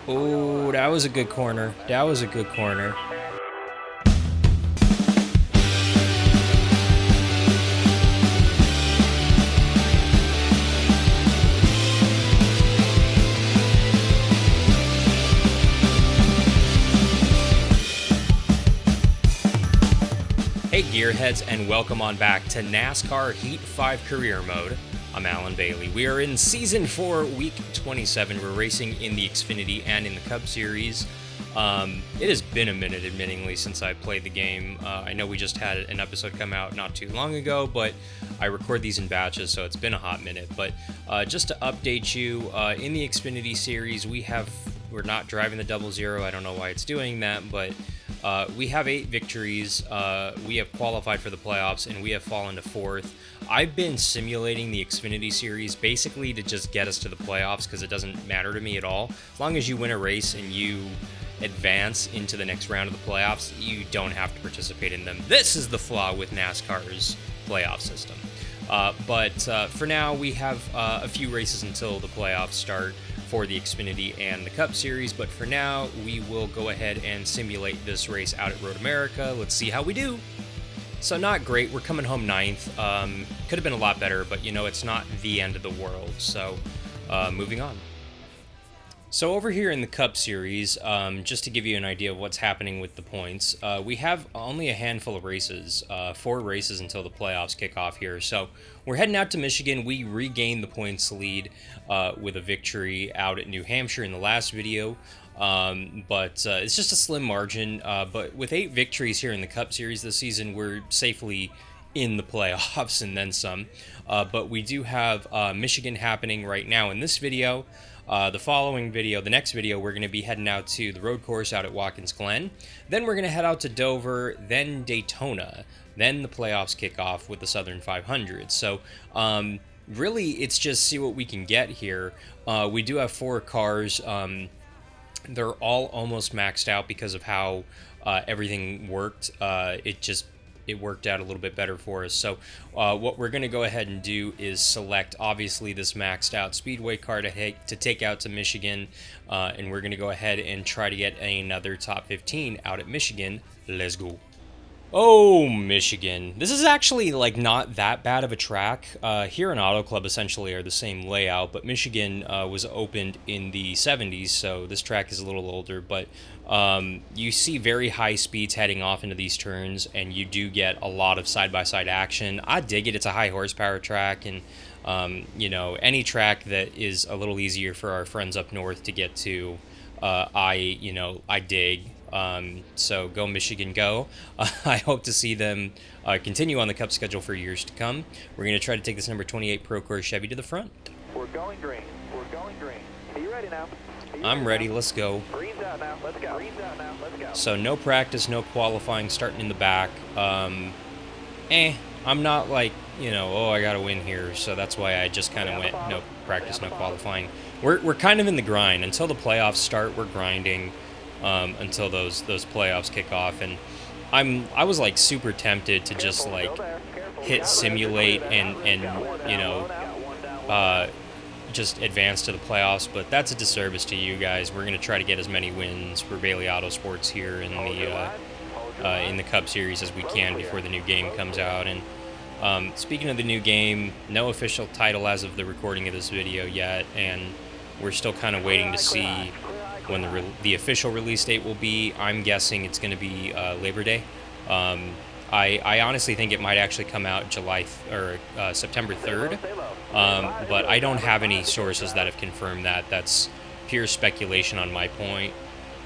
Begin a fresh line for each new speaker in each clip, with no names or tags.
Oh, that was a good corner. That was a good corner. Hey Gearheads, and welcome on back to NASCAR Heat 5 Career Mode. I'm Alan Bailey. We are in Season 4, Week 27. We're racing in the Xfinity and in the Cup Series. It has been a minute, admittingly, since I played the game. I know we just had an episode come out not too long ago, but I record these in batches, so it's been a hot minute. But just to update you, in the Xfinity Series, we're not driving the 00. I don't know why it's doing that, but we have 8 victories. We have qualified for the playoffs, and we have fallen to 4th. I've been simulating the Xfinity Series basically to just get us to the playoffs because it doesn't matter to me at all. As long as you win a race and you advance into the next round of the playoffs, you don't have to participate in them. This is the flaw with NASCAR's playoff system. But for now, we have a few races until the playoffs start for the Xfinity and the Cup Series, but for now, we will go ahead and simulate this race out at Road America. Let's see how we do. So not great. We're coming home 9th. Could have been a lot better, but it's not the end of the world. So moving on. So over here in the Cup Series, just to give you an idea of what's happening with the points, we have only a handful of races, 4 races until the playoffs kick off here. So we're heading out to Michigan. We regained the points lead with a victory out at New Hampshire in the last video. But it's just a slim margin. But with 8 victories here in the Cup Series this season, we're safely in the playoffs and then some. But we do have Michigan happening right now in this video. The next video, we're going to be heading out to the road course out at Watkins Glen. Then we're going to head out to Dover, then Daytona. Then the playoffs kick off with the Southern 500. So really, it's just see what we can get here. We do have 4 cars. They're all almost maxed out because of how everything worked. It worked out a little bit better for us. So what we're going to go ahead and do is select, obviously, this maxed out Speedway car to take out to Michigan. And we're going to go ahead and try to get another top 15 out at Michigan. Let's go. Oh, Michigan. This is actually not that bad of a track. Here and Auto Club essentially are the same layout, but Michigan was opened in the 70s, so this track is a little older, but you see very high speeds heading off into these turns, and you do get a lot of side-by-side action. I dig it. It's a high horsepower track, and any track that is a little easier for our friends up north to get to, I dig. So go Michigan, go. I hope to see them continue on the Cup schedule for years to come. We're going to try to take this number 28 Procore Chevy to the front.
We're going green. We're going green. Are you ready now?
I'm ready. Let's go.
Green's out now. Let's go. Green's out now. Let's go.
So no practice, no qualifying, starting in the back. I'm not I got to win here. So that's why I just kind of went no practice, no qualifying. We're kind of in the grind. Until the playoffs start, we're grinding. Until those playoffs kick off, and I was super tempted to just hit simulate and just advance to the playoffs, but that's a disservice to you guys. We're gonna try to get as many wins for Bailey Auto Sports here in the Cup Series as we can before the new game comes out. And speaking of the new game, no official title as of the recording of this video yet, and we're still kind of waiting to see when the official release date will be. I'm guessing it's going to be Labor Day. I honestly think it might actually come out September 3rd, but I don't have any sources that have confirmed that. That's pure speculation on my point.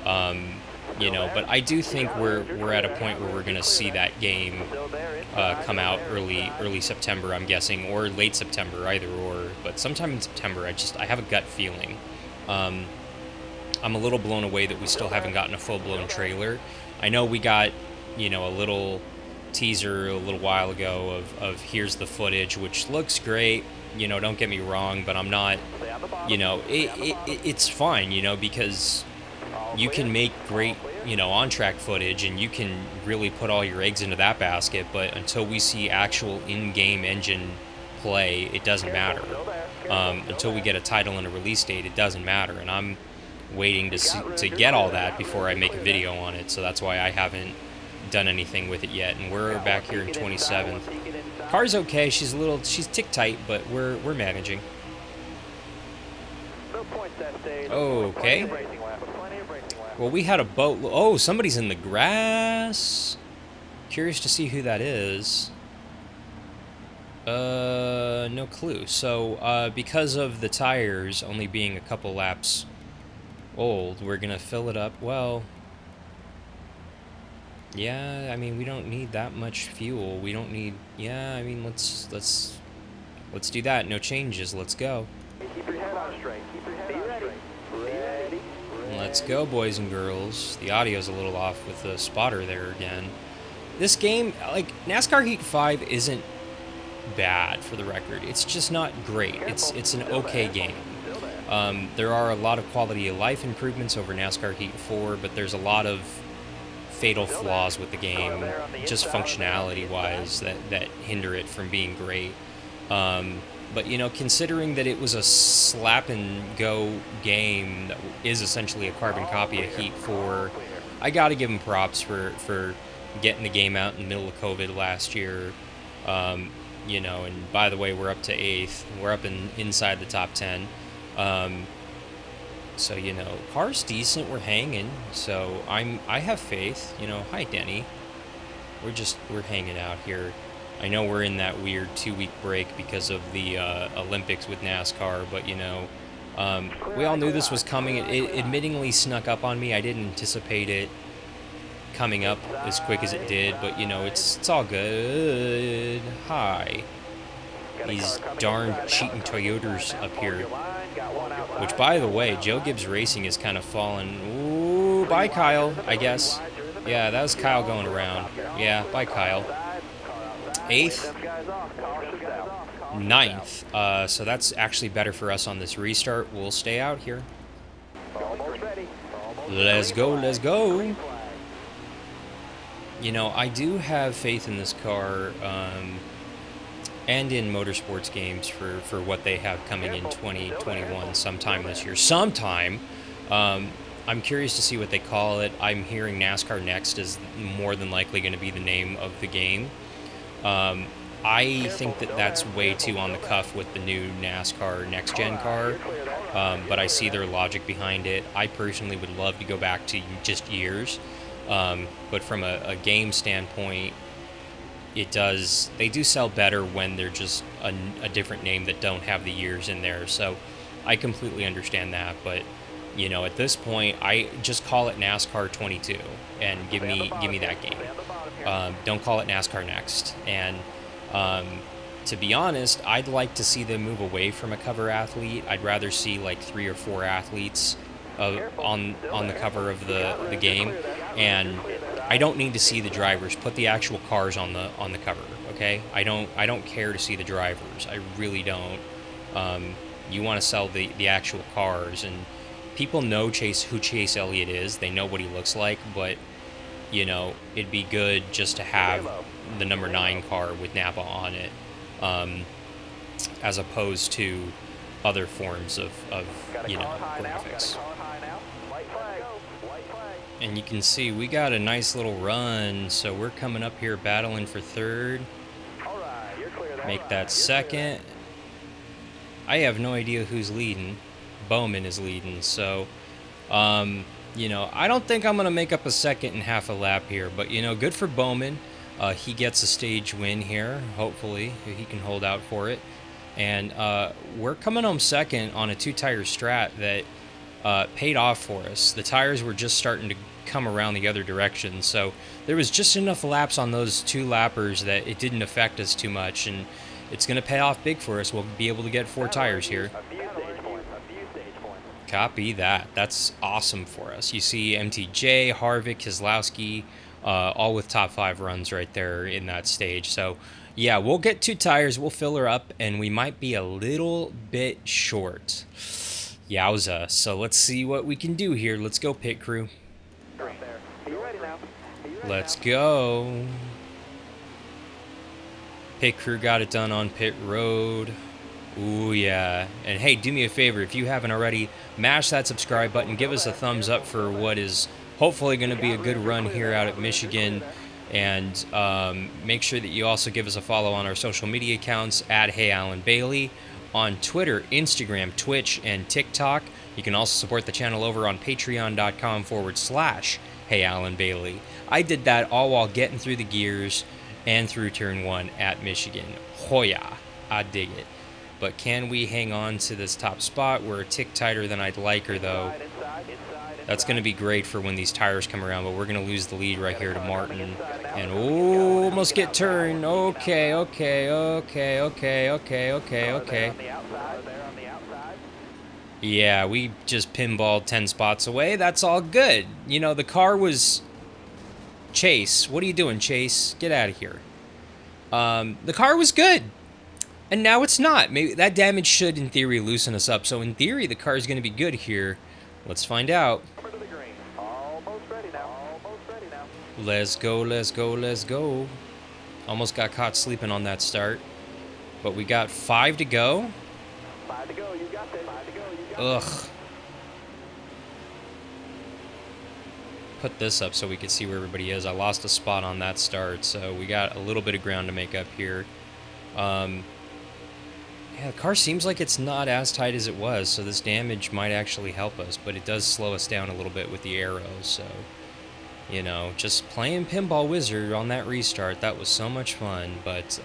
But I do think we're at a point where we're going to see that game come out early September, I'm guessing, or late September, either or. But sometime in September, I have a gut feeling. I'm a little blown away that we still haven't gotten a full-blown trailer. I know we got, a little teaser a little while ago of here's the footage, which looks great. Don't get me wrong, but I'm not, it's fine, because you can make great, on-track footage, and you can really put all your eggs into that basket, but until we see actual in-game engine play, it doesn't matter. Until we get a title and a release date, it doesn't matter, and waiting to get all that before I make a video on it, so that's why I haven't done anything with it yet. And we're back here in 27th. Car's okay. She's tick tight, but we're managing. Okay. Well, we had a boat. Oh, somebody's in the grass. Curious to see who that is. No clue. So, because of the tires only being a couple laps old, we're gonna fill it up. Well, yeah, I mean, we don't need that much fuel. We don't need, yeah, I mean, let's do that. No changes. Let's go.
Keep your head on straight. Keep your head on straight. Ready.
Let's go, boys and girls. The audio's a little off with the spotter there again. This game, like, NASCAR Heat 5 isn't bad, for the record. It's just not great. It's an okay game. There are a lot of quality of life improvements over NASCAR Heat 4, but there's a lot of fatal flaws with the game, just functionality-wise, that hinder it from being great. But, you know, considering that it was a slap-and-go game that is essentially a carbon copy of Heat 4, I gotta give them props for getting the game out in the middle of COVID last year. You know, and by the way, we're up to 8th. We're up inside the top 10. So, you know, car's decent. We're hanging. So I have faith. You know, hi, Denny. We're hanging out here. I know we're in that weird 2-week break because of the Olympics with NASCAR, but, you know, we all knew this was coming. It admittingly snuck up on me. I didn't anticipate it coming up as quick as it did, but, you know, it's all good. Hi. These darn cheating Toyotas up here. Which, by the way, Joe Gibbs Racing is kind of fallen. Ooh, bye, Kyle, I guess. Yeah, that was Kyle going around. Yeah, bye, Kyle. 8th, 9th. So that's actually better for us on this restart. We'll stay out here. Let's go, let's go. You know, I do have faith in this car, and in motorsports games for what they have coming in 2021 sometime this year. Sometime. I'm curious to see what they call it. I'm hearing NASCAR Next is more than likely going to be the name of the game. I think that's way too on the cuff with the new NASCAR Next Gen car, but I see their logic behind it. I personally would love to go back to just years, but from a game standpoint, they do sell better when they're just a different name that don't have the years in there. So I completely understand that, but you know, at this point, I just call it NASCAR 22 and give me that game. Don't call it NASCAR Next. And to be honest, I'd like to see them move away from a cover athlete. I'd rather see like 3 or 4 athletes on the cover of the game, and I don't need to see the drivers. Put the actual cars on the cover, okay? I don't care to see the drivers. I really don't. You want to sell the actual cars, and people know who Chase Elliott is. They know what he looks like, but you know, it'd be good just to have the number 9 car with Napa on it, as opposed to other forms of you know, graphics. And you can see we got a nice little run, so we're coming up here battling for 3rd. Make that 2nd. I have no idea who's leading. Bowman is leading, so you know, I don't think I'm gonna make up a 2nd and half a lap here, but you know, good for Bowman. He gets a stage win here. Hopefully he can hold out for it. And we're coming home 2nd on a 2-tire strat that paid off for us. The tires were just starting to come around the other direction, so there was just enough laps on those 2 lappers that it didn't affect us too much, and it's going to pay off big for us. We'll be able to get 4 tires here. Copy that. That's awesome for us. You see MTJ, Harvick, Keselowski, all with top 5 runs right there in that stage. So yeah, we'll get 2 tires, we'll fill her up, and we might be a little bit short. Yowza. So let's see what we can do here. Let's go, pit crew. Let's go. Pit crew got it done on pit road. Ooh, yeah. And hey, do me a favor, if you haven't already, mash that subscribe button. Give us a thumbs up for what is hopefully going to be a good run here out at Michigan. And make sure that you also give us a follow on our social media accounts at Hey Alan Bailey on Twitter, Instagram, Twitch, and TikTok. You can also support the channel over on patreon.com/Hey Alan Bailey. I did that all while getting through the gears and through turn 1 at Michigan. Hoya, I dig it. But can we hang on to this top spot? We're a tick tighter than I'd like her, though. That's going to be great for when these tires come around, but we're going to lose the lead right here to Martin. And almost get turned. Okay. Yeah, we just pinballed 10 spots away. That's all good. You know, the car was... Chase, what are you doing, Chase? Get out of here. The car was good. And now it's not. Maybe that damage should, in theory, loosen us up. So, in theory, the car is going to be good here. Let's find out. Let's go. Almost got caught sleeping on that start. But we got 5 to go.
5 to go. You got this. 5 to go. You got
Ugh. Put this up so we could see where everybody is. I lost a spot on that start, so we got a little bit of ground to make up here. Yeah, the car seems like it's not as tight as it was, so this damage might actually help us, but it does slow us down a little bit with the arrows, so, you know, just playing Pinball Wizard on that restart, that was so much fun, but,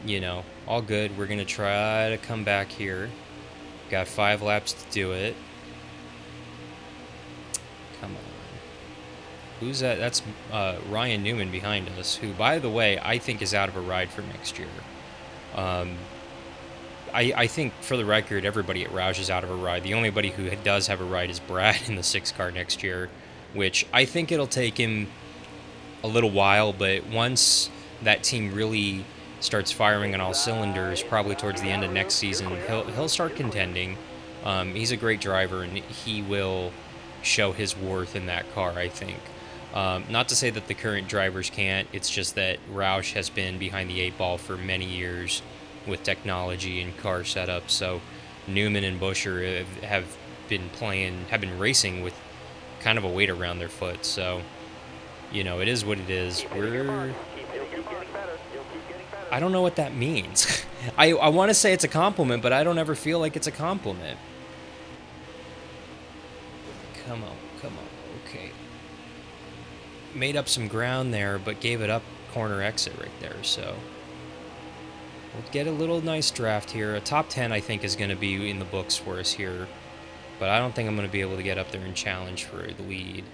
you know, all good. We're going to try to come back here. Got 5 laps to do it. Come on. Who's that? That's Ryan Newman behind us, who, by the way, I think is out of a ride for next year. I think, for the record, everybody at Roush is out of a ride. The only buddy who does have a ride is Brad in the 6 car next year, which I think it'll take him a little while, but once that team really starts firing on all cylinders, probably towards the end of next season, he'll start contending. He's a great driver, and he will show his worth in that car, I think. Not to say that the current drivers can't, it's just that Roush has been behind the 8 ball for many years with technology and car setup, so Newman and Busher have been racing with kind of a weight around their foot, so, you know, it is what it is. I don't know what that means. I want to say it's a compliment, but I don't ever feel like it's a compliment. Come on, okay. Made up some ground there, but gave it up corner exit right there, so we'll get a little nice draft here. A top 10, I think, is going to be in the books for us here, but I don't think I'm going to be able to get up there and challenge for the lead.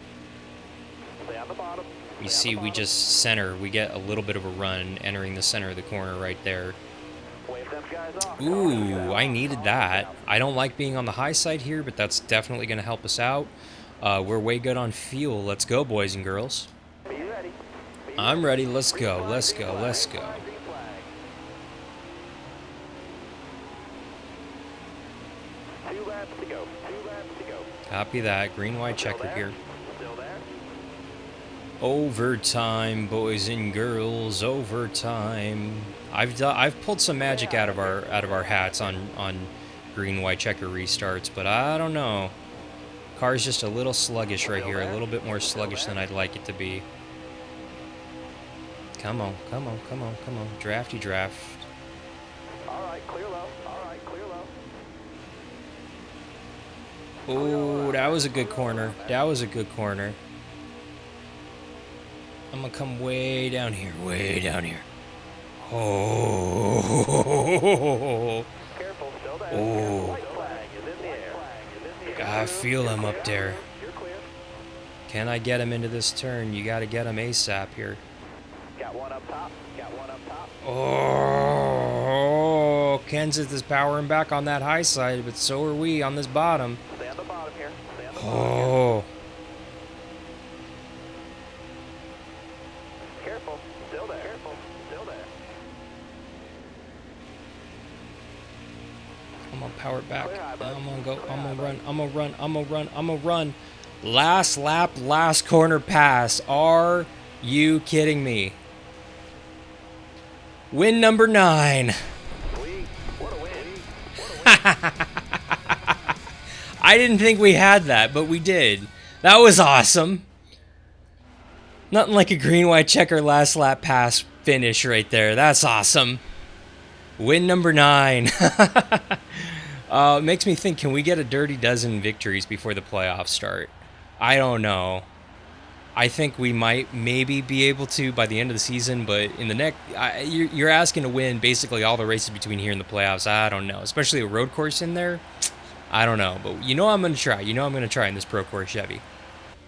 You see, we just center. We get a little bit of a run entering the center of the corner right there. Ooh, I needed that. I don't like being on the high side here, but that's definitely going to help us out. We're way good on fuel. Let's go, boys and girls. I'm ready. Let's go. Let's go. Let's go. Copy that. Green, white checker here. Overtime, boys and girls. Overtime. I've pulled some magic out of our hats on green, white checker restarts, but I don't know. Car's just a little sluggish right here, a little bit more sluggish than I'd like it to be. Come on. Drafty draft.
Alright, clear low.
Oh, that was a good corner. I'm gonna come way down here. Oh.
Careful, still there.
Oh.
White flag is in the air.
I feel him up there.
You're clear.
Can I get him into this turn? You gotta get him ASAP here.
Got one up top.
Oh, Kansas is powering back on that high side, but so are we on this bottom.
Stay on the bottom here.
Oh.
Careful, still there.
I'm gonna power it back. I'm gonna go. I'm gonna run. Last lap, last corner pass. Are you kidding me? Win number 9. I didn't think we had that, but we did. That was awesome. Nothing like a green, white checker last lap pass finish right there. That's awesome. Win number 9. Makes me think, can we get a dirty dozen victories before the playoffs start? I don't know. I think we might maybe be able to by the end of the season, but in the next, you're asking to win basically all the races between here and the playoffs. I don't know, especially a road course in there. I don't know, but you know I'm going to try. You know I'm going to try in this Pro Course Chevy.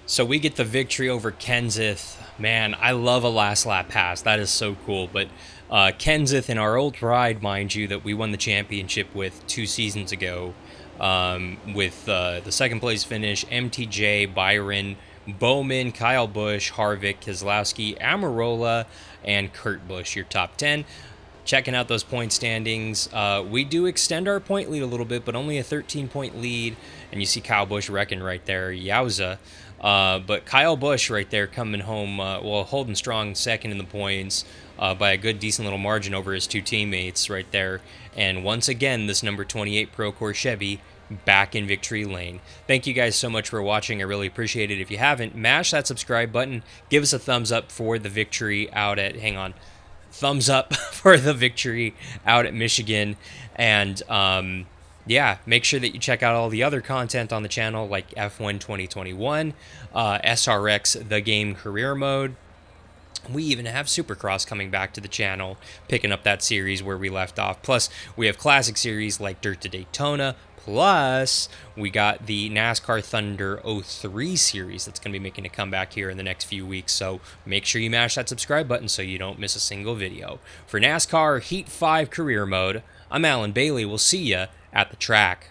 So we get the victory over Kenseth. Man, I love a last lap pass. That is so cool. But Kenseth, in our old ride, mind you, that we won the championship with 2 seasons ago, with the second place finish, MTJ, Byron, Bowman, Kyle Busch, Harvick, Keselowski, Amarola, and Kurt Busch, your top 10. Checking out those point standings. We do extend our point lead a little bit, but only a 13-point lead. And you see Kyle Busch wrecking right there. Yowza. But Kyle Busch right there coming home, holding strong second in the points by a good, decent little margin over his 2 teammates right there. And once again, this number 28 Pro Course Chevy back in victory lane. Thank you guys so much for watching. I really appreciate it. If you haven't, mash that subscribe button. Give us a thumbs up for the victory out at, thumbs up for the victory out at Michigan. And yeah, make sure that you check out all the other content on the channel, like F1 2021, SRX The Game Career Mode. We even have Supercross coming back to the channel, picking up that series where we left off. Plus, we have classic series like Dirt to Daytona. Plus, we got the NASCAR Thunder 03 series that's going to be making a comeback here in the next few weeks. So make sure you mash that subscribe button so you don't miss a single video. For NASCAR Heat 5 Career Mode, I'm Alan Bailey. We'll see you at the track.